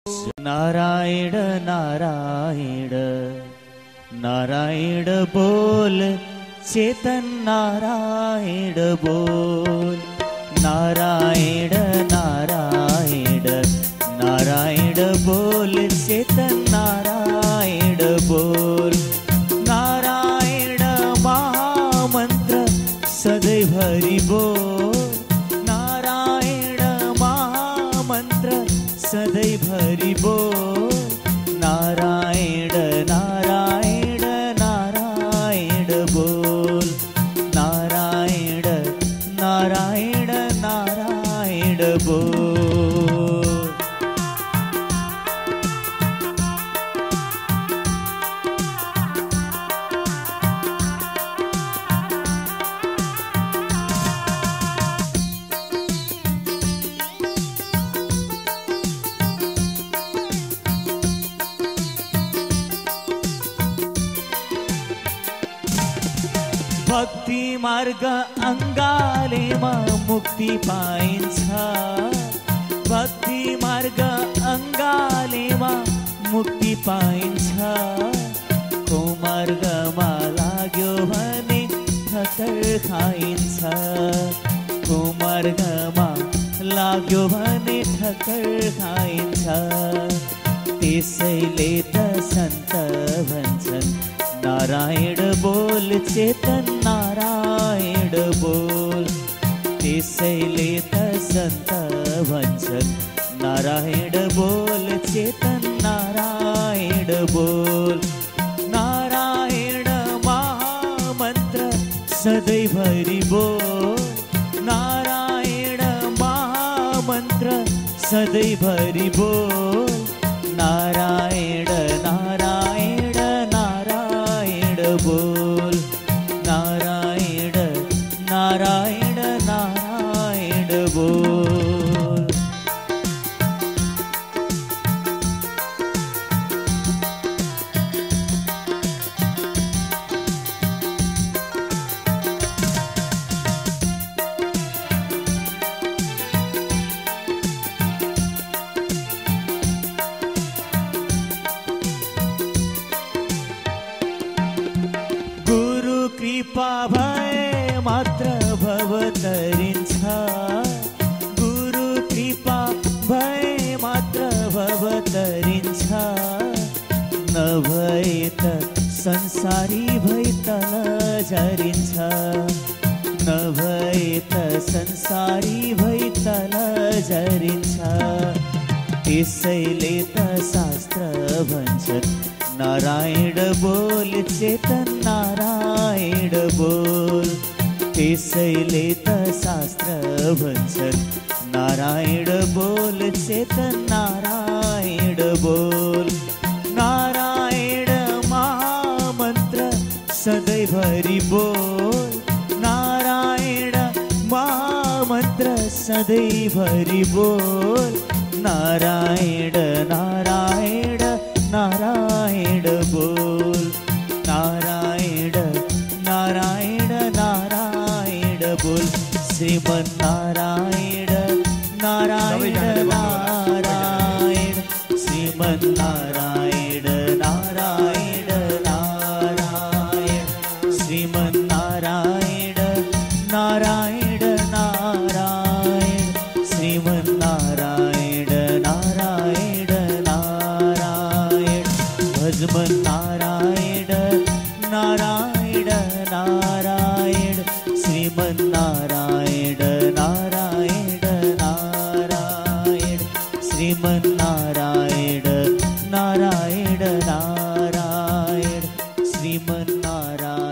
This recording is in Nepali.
नारायण नारायण नारायण बोल, चेतन नारायण बोल। नारायण नारायण नारायण बोल, चेतन नारायण बोल। नारायण महामंत्र सदैव हरि बोल। नारायण महामंत्र सदैव हरि बोल। नारायण नारायण नारायण बोल। नारायण नारायण नारायण बोल। भक्ति मार्ग अंगाले मुक्ति पाइन्छ। भक्ति मार्ग अंगाले मुक्ति पाइन्छ। को मार्गमा लाग्यो भने ठक्कर खाइन्छ। को मार्गमा लाग्यो भने ठक्कर खाइन्छ। त्यसैले त सन्त भन्छन् नारायण बोल, चेतन नारायण बोल। त्यसैले त सन्त भन्छन् नारायण बोल, चेतन नारायण बोल। नारायण महामन्त्र सदैव हरि बोल। नारायण महामन्त्र सदैव हरि बोल। नारायण नारायण नारायण बोल। नारायण नारायण नारायण बोल। कृपा भए मात्र भव तरिन्छ। गुरु कृपा भए मात्र भव तरिन्छ। नभए त संसारी भई तल झरिन्छ। नभए त संसारी भई तल झरिन्छ। त्यसैले त शास्त्र भन्छन् नारायण बोल, चेतन नारायण बोल। त्यसैले त शास्त्र भन्छन् नारायण बोल, चेतन नारायण बोल। नारायण महामन्त्र सदैव हरि बोल। नारायण महामन्त्र सदैव हरि बोल। नारायण नारायण नारायण बोल। नारायण नारायण नारायण बोल। श्रीमन नारायण नारायण नारायण। श्रीमन नारायण नारायण नारायण। श्रीमन नारायण नारायण नारायण। श्रीमन नारायण नारायण नारायण। भजमन नारायण नारायण नारायण। श्रीमन नारायण नारायण नारायण। श्रीमन नारायण नारायण नारायण। श्रीमन नारायण।